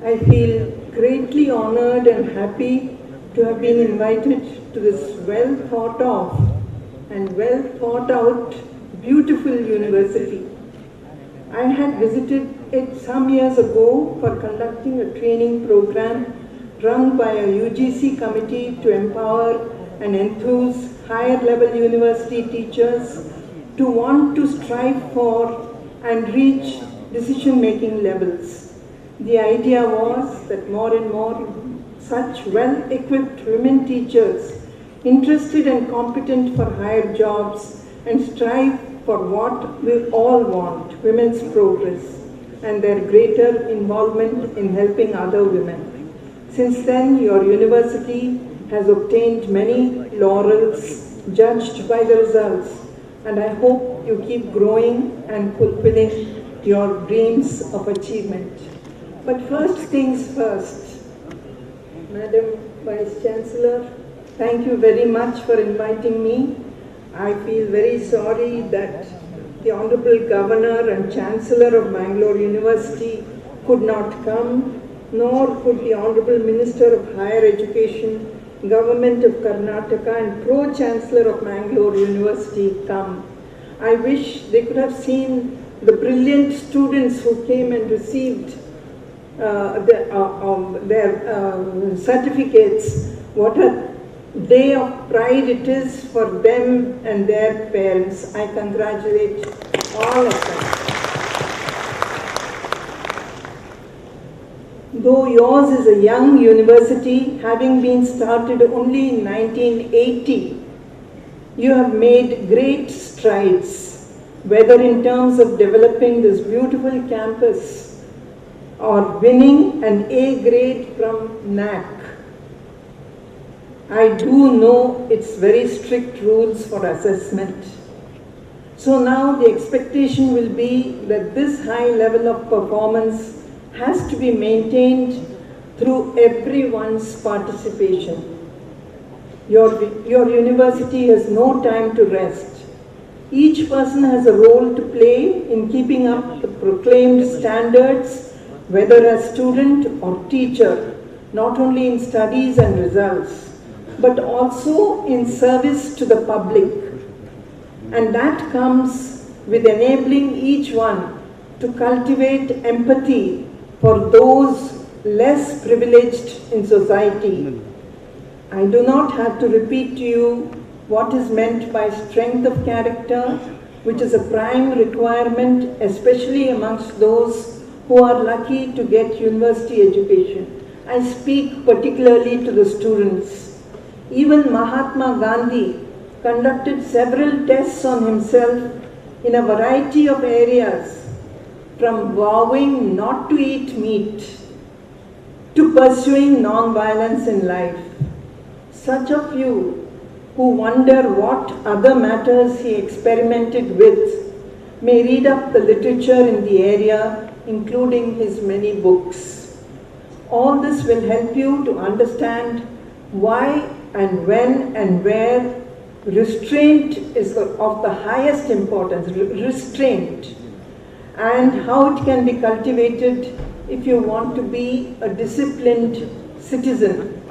I feel greatly honored and happy to have been invited to this well thought of and well thought out beautiful university. I had visited it some years ago for conducting a training program run by a UGC committee to empower and enthuse higher level university teachers to want to strive for and reach decision-making levels. The idea was that more and more such well-equipped women teachers interested and competent for higher jobs and strive for what we all want, women's progress and their greater involvement in helping other women. Since then, your university has obtained many laurels judged by the results, and I hope you keep growing and fulfilling your dreams of achievement. But first things first, Madam Vice Chancellor, thank you very much for inviting me. I feel very sorry that the Honorable Governor and Chancellor of Bangalore University could not come, nor could the Honorable Minister of Higher Education, Government of Karnataka and Pro-Chancellor of Bangalore University come. I wish they could have seen the brilliant students who came and received their certificates. What a day of pride it is for them and their parents. I congratulate all of them. Though yours is a young university, having been started only in 1980, you have made great strides, whether in terms of developing this beautiful campus or winning an A grade from NAC. I do know its very strict rules for assessment. So now the expectation will be that this high level of performance has to be maintained through everyone's participation. Your university has no time to rest. Each person has a role to play in keeping up the proclaimed standards, whether as student or teacher, not only in studies and results, but also in service to the public. And that comes with enabling each one to cultivate empathy for those less privileged in society. I do not have to repeat to you what is meant by strength of character, which is a prime requirement, especially amongst those who are lucky to get university education. I speak particularly to the students. Even Mahatma Gandhi conducted several tests on himself in a variety of areas, from vowing not to eat meat to pursuing non-violence in life. Such of you who wonder what other matters he experimented with may read up the literature in the area, including his many books. All this will help you to understand why and when and where restraint is of the highest importance, restraint, and how it can be cultivated if you want to be a disciplined citizen.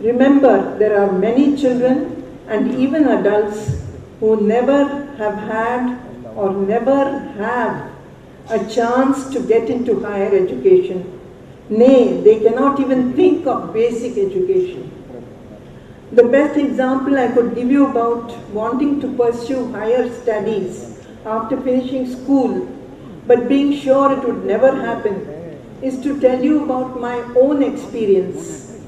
Remember, there are many children and even adults who never have had or never have a chance to get into higher education. Nay, they cannot even think of basic education. The best example I could give you about wanting to pursue higher studies after finishing school, but being sure it would never happen, is to tell you about my own experience.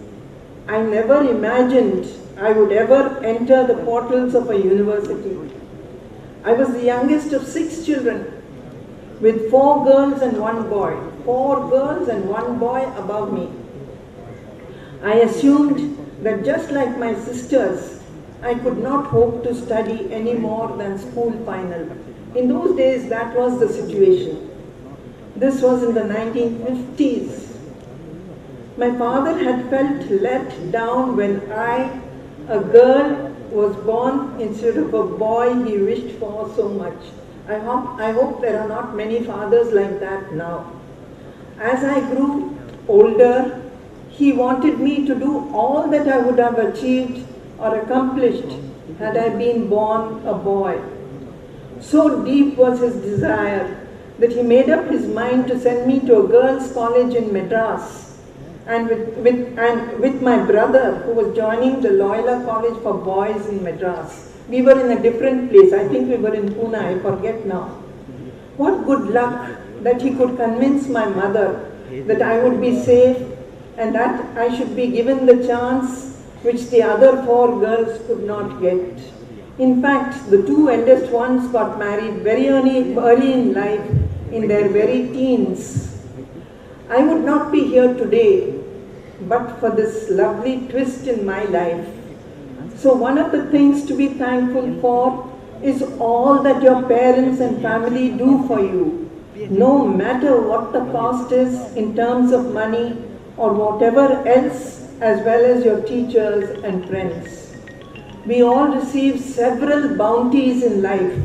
I never imagined I would ever enter the portals of a university. I was the youngest of 6 children, with 4 girls and 1 boy. 4 girls and 1 boy above me. I assumed that just like my sisters, I could not hope to study any more than school final. In those days, that was the situation. This was in the 1950s. My father had felt let down when I, a girl, was born instead of a boy he wished for so much. I hope there are not many fathers like that now. As I grew, older, he wanted me to do all that I would have achieved or accomplished had I been born a boy. So deep was his desire that he made up his mind to send me to a girls' college in Madras, and with my brother who was joining the Loyola College for Boys in Madras. We were in a different place. I think we were in Pune, I forget now. What good luck that he could convince my mother that I would be safe and that I should be given the chance which the other four girls could not get. In fact, the two eldest ones got married very early in life, in their very teens. I would not be here today but for this lovely twist in my life. So one of the things to be thankful for is all that your parents and family do for you, no matter what the cost is in terms of money or whatever else, as well as your teachers and friends. We all receive several bounties in life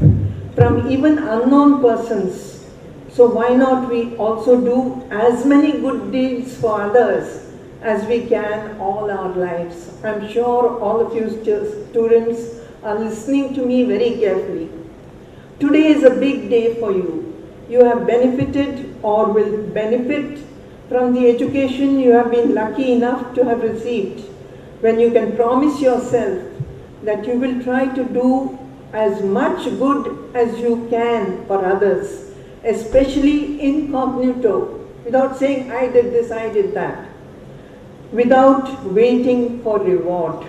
from even unknown persons. So why not we also do as many good deeds for others as we can all our lives. I'm sure all of you students are listening to me very carefully. Today is a big day for you. You have benefited or will benefit from the education you have been lucky enough to have received, when you can promise yourself that you will try to do as much good as you can for others, especially incognito, without saying I did this, I did that, without waiting for reward.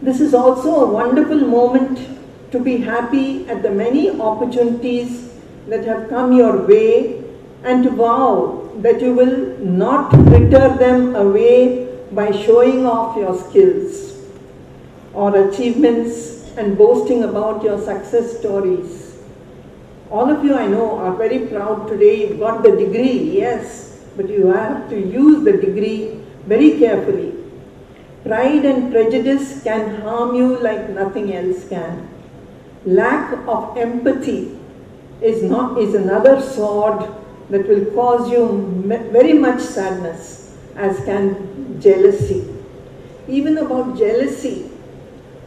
This is also a wonderful moment to be happy at the many opportunities that have come your way, and to vow that you will not fritter them away by showing off your skills or achievements and boasting about your success stories. All of you I know are very proud today. You've got the degree, yes, but you have to use the degree very carefully. Pride and prejudice can harm you like nothing else can. Lack of empathy is another sword that will cause you very much sadness, as can jealousy. Even about jealousy,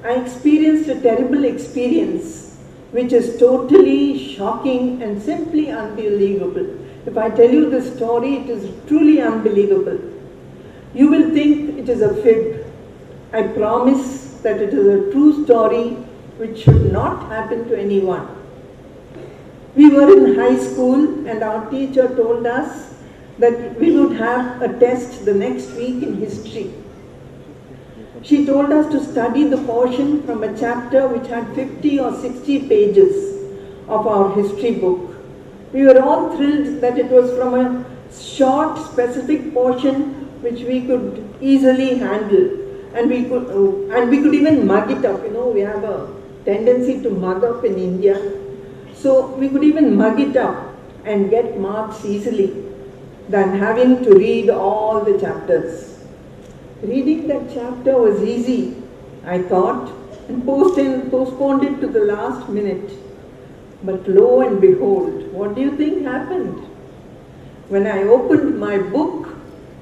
I experienced a terrible experience which is totally shocking and simply unbelievable. If I tell you this story, it is truly unbelievable. You will think it is a fib. I promise that it is a true story which should not happen to anyone. We were in high school and our teacher told us that we would have a test the next week in history. She told us to study the portion from a chapter which had 50 or 60 pages of our history book. We were all thrilled that it was from a short, specific portion which we could easily handle, and we could even mug it up. You know, we have a tendency to mug up in India. So we could even mug it up and get marks easily than having to read all the chapters. Reading that chapter was easy, I thought, and postponed it to the last minute. But lo and behold, what do you think happened? When I opened my book,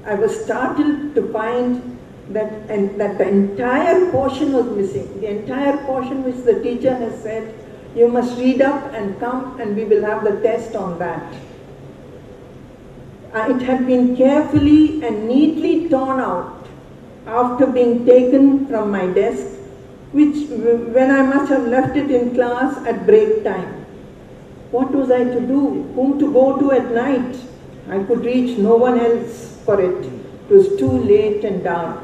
I was startled to find that the entire portion was missing. The entire portion which the teacher has said, you must read up and come and we will have the test on that. It had been carefully and neatly torn out after being taken from my desk, when I must have left it in class at break time. What was I to do? Whom to go to at night? I could reach no one else for it. It was too late and dark.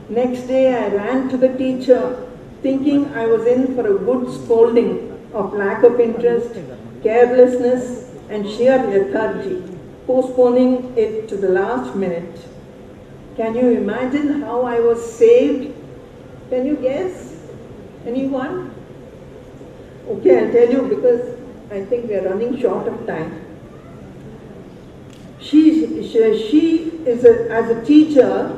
Next day I ran to the teacher, thinking I was in for a good scolding of lack of interest, carelessness and sheer lethargy, postponing it to the last minute. Can you imagine how I was saved? Can you guess? Anyone? Okay, I'll tell you because I think we are running short of time. She is as a teacher,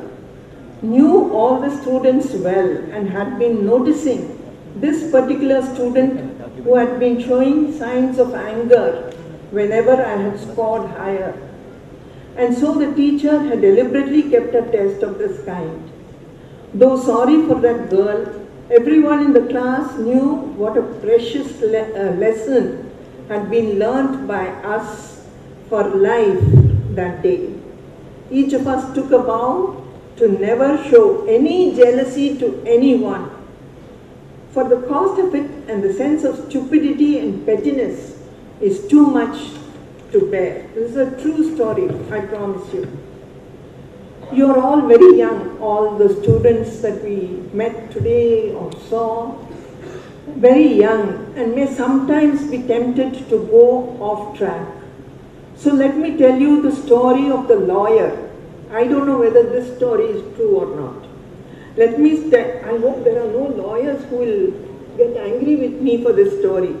knew all the students well and had been noticing this particular student who had been showing signs of anger whenever I had scored higher. and so the teacher had deliberately kept a test of this kind. Though sorry for that girl, everyone in the class knew what a precious lesson had been learnt by us for life that day. Each of us took a vow to never show any jealousy to anyone, for the cost of it and the sense of stupidity and pettiness is too much to bear. This is a true story, I promise you. You are all very young, all the students that we met today or saw, very young, and may sometimes be tempted to go off track. So let me tell you the story of the lawyer. I don't know whether this story is true or not. I hope there are no lawyers who will get angry with me for this story.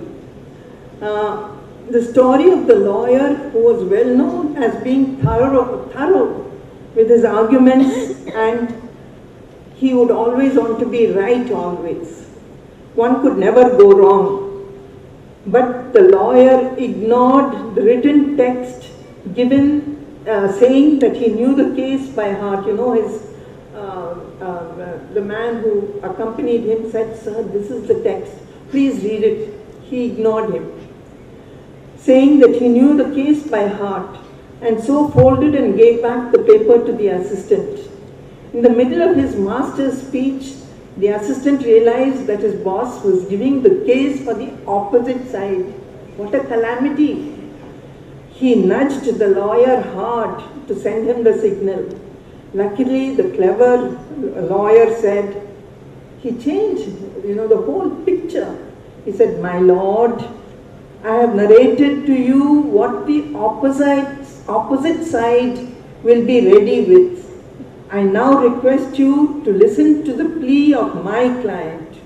The story of the lawyer who was well known as being thorough with his arguments, and he would always want to be right always. One could never go wrong. But the lawyer ignored the written text given saying that he knew the case by heart. You know, the man who accompanied him said, "Sir, this is the text. Please read it." He ignored him, saying that he knew the case by heart, and so folded and gave back the paper to the assistant. In the middle of his master's speech, the assistant realized that his boss was giving the case for the opposite side. What a calamity! He nudged the lawyer hard to send him the signal. Luckily, the clever lawyer said, he changed, the whole picture. He said, "My lord, I have narrated to you what the opposite side will be ready with. I now request you to listen to the plea of my client.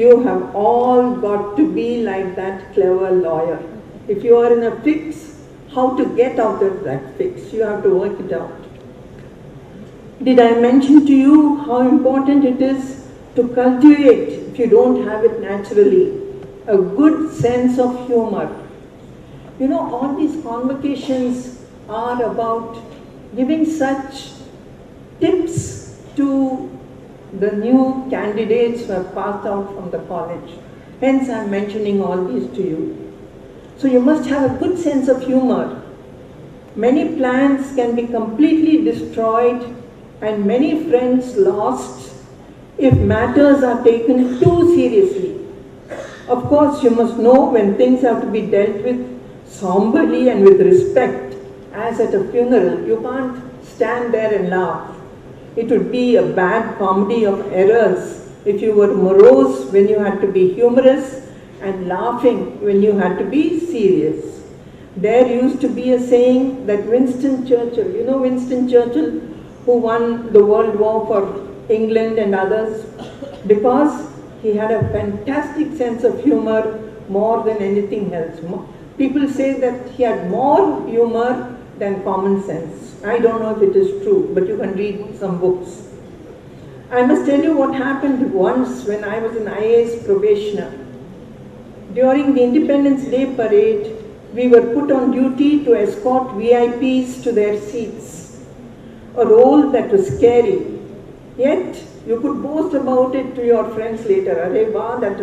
You have all got to be like that clever lawyer. If you are in a fix, how to get out of that fix? You have to work it out." Did I mention to you how important it is to cultivate, if you don't have it naturally, a good sense of humor? All these convocations are about giving such tips to the new candidates who have passed out from the college. Hence, I am mentioning all these to you. So you must have a good sense of humor. Many plans can be completely destroyed and many friends lost if matters are taken too seriously. Of course, you must know when things have to be dealt with somberly and with respect, as at a funeral. You can't stand there and laugh. It would be a bad comedy of errors if you were morose when you had to be humorous and laughing when you had to be serious. There used to be a saying that Winston Churchill, Winston Churchill, who won the World War for England and others, because he had a fantastic sense of humor more than anything else. People say that he had more humor than common sense. I don't know if it is true, but you can read some books. I must tell you what happened once when I was an IAS probationer. During the Independence Day parade, we were put on duty to escort VIPs to their seats. A role that was scary. Yet, you could boast about it to your friends later. Arey wow, that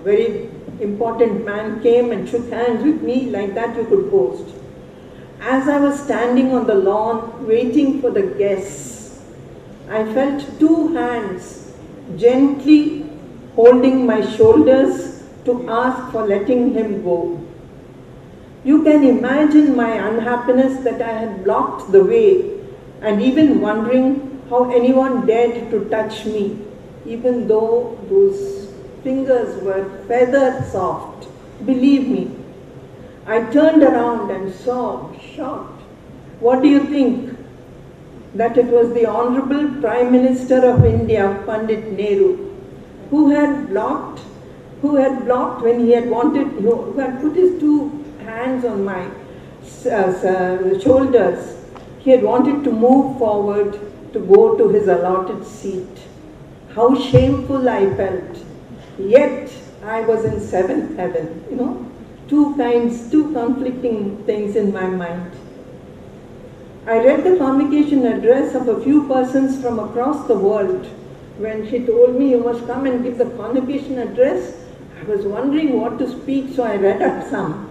very important man came and shook hands with me, like that you could boast. As I was standing on the lawn waiting for the guests, I felt two hands gently holding my shoulders to ask for letting him go. You can imagine my unhappiness that I had blocked the way, and even wondering how anyone dared to touch me, even though those fingers were feather soft. Believe me, I turned around and saw, shocked. What do you think? That it was the Honorable Prime Minister of India, Pandit Nehru, who had blocked when he had who had put his two hands on my shoulders. He had wanted to move forward to go to his allotted seat. How shameful I felt. Yet I was in seventh heaven, two conflicting things in my mind. I read the convocation address of a few persons from across the world. When she told me you must come and give the convocation address, I was wondering what to speak, so I read out some.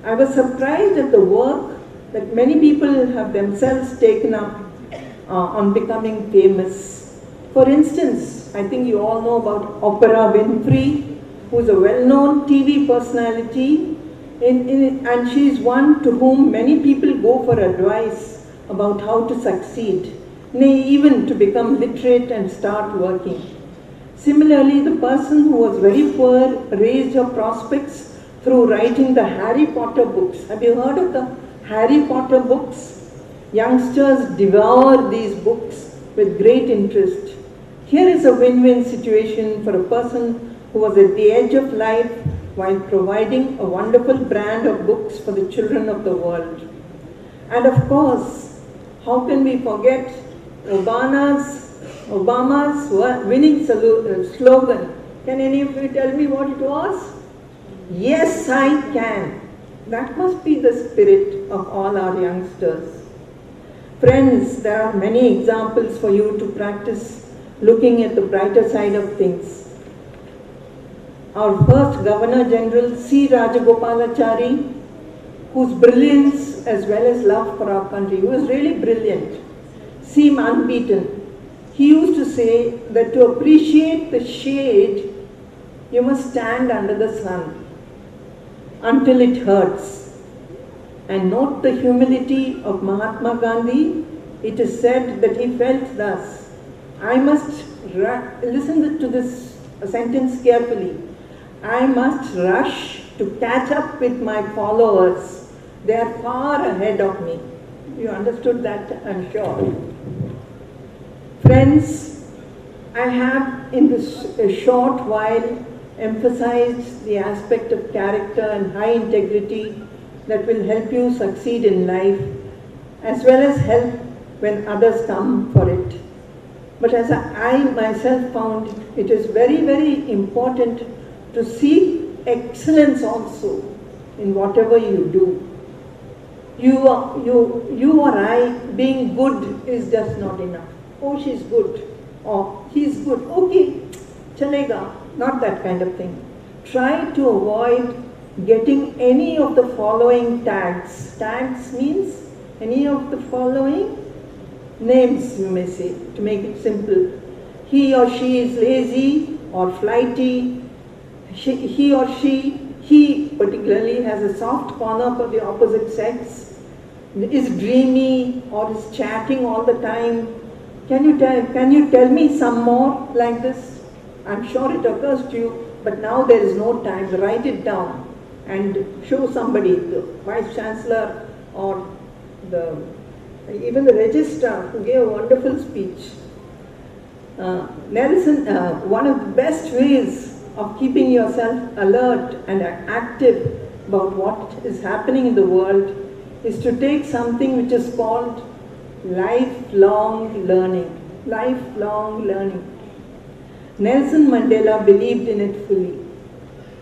I was surprised at the work that many people have themselves taken up on becoming famous. For instance, I think you all know about Oprah Winfrey, who is a well-known TV personality, and she is one to whom many people go for advice about how to succeed, nay, even to become literate and start working. Similarly, the person who was very poor raised her prospects through writing the Harry Potter books. Have you heard of the Harry Potter books? Youngsters devour these books with great interest. Here is a win-win situation for a person who was at the edge of life while providing a wonderful brand of books for the children of the world. And of course, how can we forget Obama's winning slogan? Can any of you tell me what it was? Yes, I can. That must be the spirit of all our youngsters. Friends, there are many examples for you to practice looking at the brighter side of things. Our first Governor General, C. Rajagopalachari, whose brilliance as well as love for our country, who was really brilliant, seemed unbeaten. He used to say that to appreciate the shade, you must stand under the sun until it hurts. And note the humility of Mahatma Gandhi. It is said that he felt thus. I must, listen to this sentence carefully, I must rush to catch up with my followers. They are far ahead of me. You understood that, I'm sure. Friends, I have in this short while emphasized the aspect of character and high integrity that will help you succeed in life, as well as help when others come for it. But as I myself found, it is very, very important to seek excellence also in whatever you do. You or I being good is just not enough. Oh, she's good, or he's good, okay, chalega, not that kind of thing. Try to avoid getting any of the following tags. Tags means any of the following names, you may say, to make it simple. He or she is lazy or flighty. He or she, he particularly has a soft corner for the opposite sex, is dreamy or is chatting all the time. Can you tell me some more like this? I'm sure it occurs to you, but now there is no time. Write it down and show somebody, the Vice Chancellor or even the Registrar, who gave a wonderful speech. Nelson, one of the best ways of keeping yourself alert and active about what is happening in the world is to take something which is called lifelong learning. Lifelong learning. Nelson Mandela believed in it fully.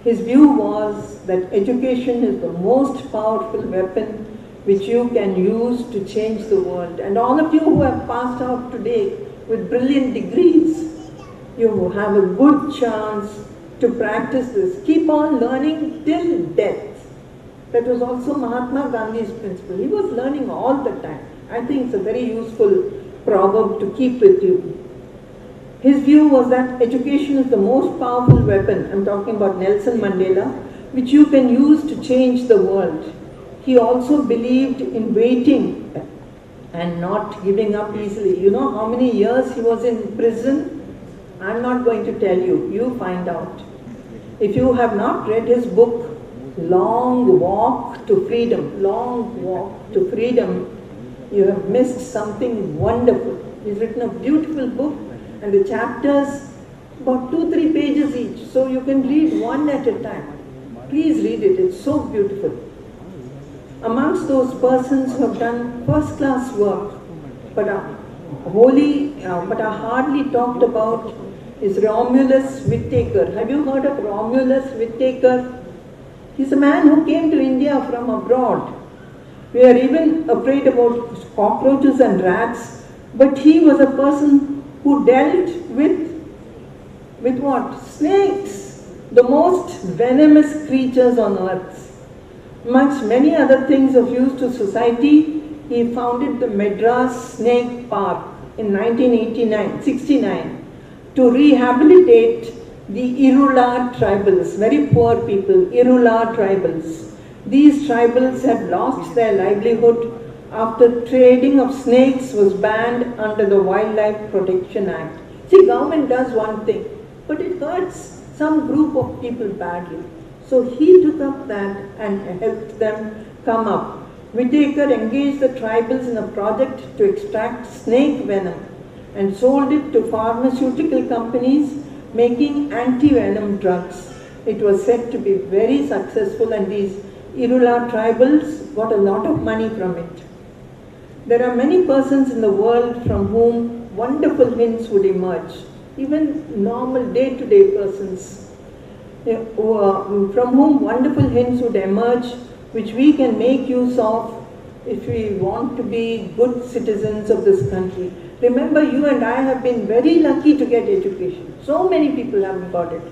His view was that education is the most powerful weapon which you can use to change the world. And all of you who have passed out today with brilliant degrees, you have a good chance to practice this. Keep on learning till death. That was also Mahatma Gandhi's principle. He was learning all the time. I think it's a very useful proverb to keep with you. His view was that education is the most powerful weapon, I'm talking about Nelson Mandela, which you can use to change the world. He also believed in waiting and not giving up easily. You know how many years he was in prison? I'm not going to tell you. You find out. If you have not read his book, Long Walk to Freedom, Long Walk to Freedom, you have missed something wonderful. He's written a beautiful book, and the chapters about 2-3 pages each, so you can read one at a time. Please read it, it's so beautiful. Amongst those persons who have done first-class work, but are hardly talked about, is Romulus Whittaker. Have you heard of Romulus Whittaker? He's a man who came to India from abroad. We are even afraid about cockroaches and rats, but he was a person who dealt with what? Snakes, the most venomous creatures on earth. Amongst many other things of use to society, he founded the Madras Snake Park in 1969 to rehabilitate the Irula tribals, very poor people, Irula tribals. These tribals had lost their livelihood after trading of snakes was banned under the Wildlife Protection Act. See, government does one thing, but it hurts some group of people badly. So he took up that and helped them come up. Whitaker engaged the tribals in a project to extract snake venom and sold it to pharmaceutical companies making anti-venom drugs. It was said to be very successful, and these Irula tribals got a lot of money from it. There are many persons in the world from whom wonderful hints would emerge, even normal day-to-day persons, from whom wonderful hints would emerge, which we can make use of if we want to be good citizens of this country. Remember, you and I have been very lucky to get education. So many people haven't got it.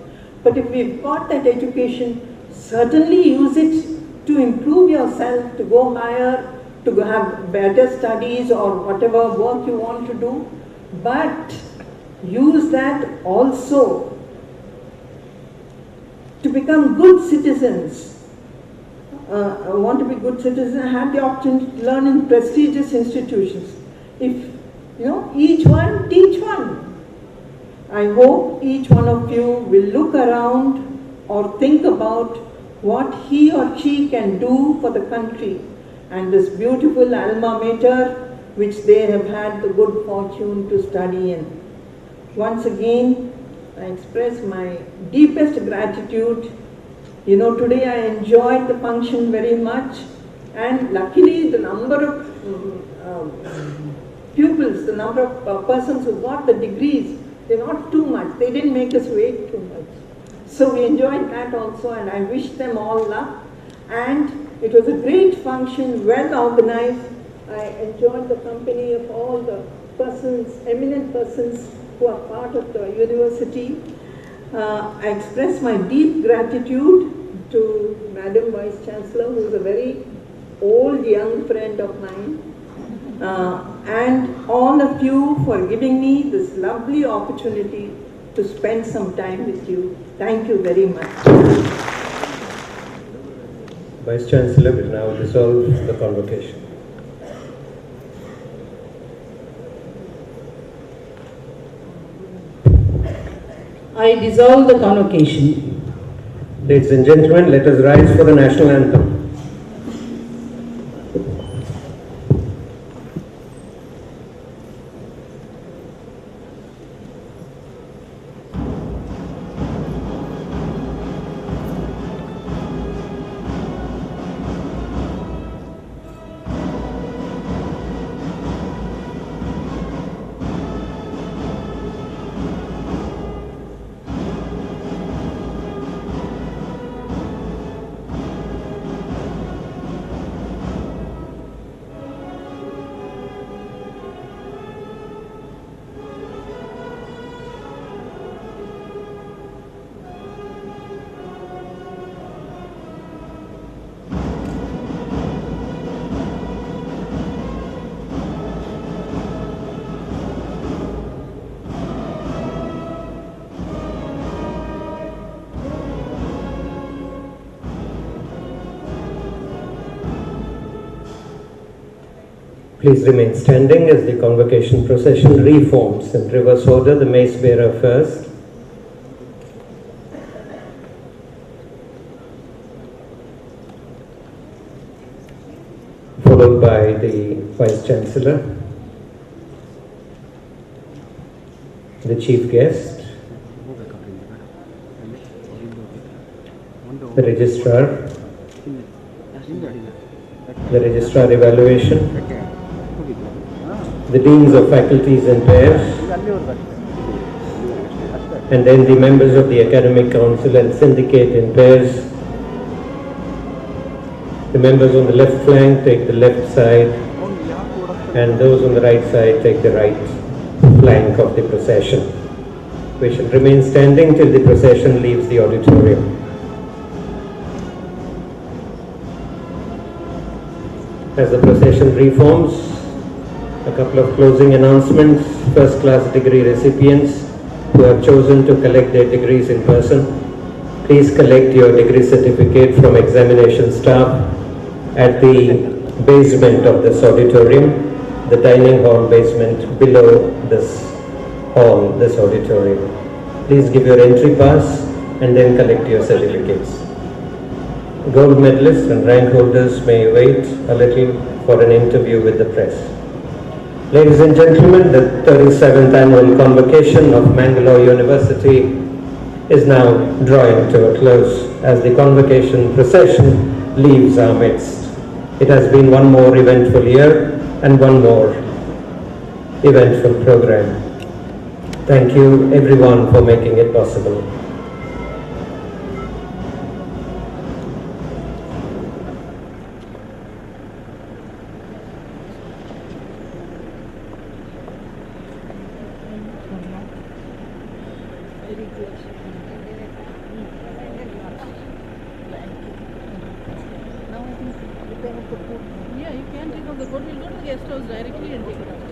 But if we've got that education, certainly use it to improve yourself, to go higher, to have better studies or whatever work you want to do. But use that also to become good citizens. Want to be good citizens, have the opportunity to learn in prestigious institutions. If each one teach one. I hope each one of you will look around or think about what he or she can do for the country and this beautiful alma mater which they have had the good fortune to study in. Once again, I express my deepest gratitude. Today I enjoyed the function very much, and luckily the number of pupils, the number of persons who got the degrees, they're not too much. They didn't make us wait too much. So we enjoyed that also, and I wish them all luck. And it was a great function, well organized. I enjoyed the company of all the persons, eminent persons who are part of the university. I express my deep gratitude to Madam Vice Chancellor, who is a very old young friend of mine, and all of you for giving me this lovely opportunity to spend some time with you. Thank you very much. Vice Chancellor will now dissolve the convocation. I dissolve the convocation. Ladies and gentlemen, let us rise for the national anthem. Please remain standing as the convocation procession reforms in reverse order. The mace bearer first, followed by the Vice Chancellor, the Chief Guest, the Registrar, the Registrar Evaluation, the Deans of Faculties and Pairs, and then the members of the Academic Council and Syndicate in pairs, The members on the left flank take the left side, and those on the right side take the right flank of the procession. We shall remain standing till the procession leaves the auditorium. As the procession reforms, a couple of closing announcements. First class degree recipients who have chosen to collect their degrees in person, please collect your degree certificate from examination staff at the basement of this auditorium, the dining hall basement below this hall, this auditorium. Please give your entry pass and then collect your certificates. Gold medalists and rank holders may wait a little for an interview with the press. Ladies and gentlemen, the 37th annual convocation of Mangalore University is now drawing to a close as the convocation procession leaves our midst. It has been one more eventful year and one more eventful program. Thank you everyone for making it possible. Yeah, you can take off the coat. We'll go to the guest house directly and take it off.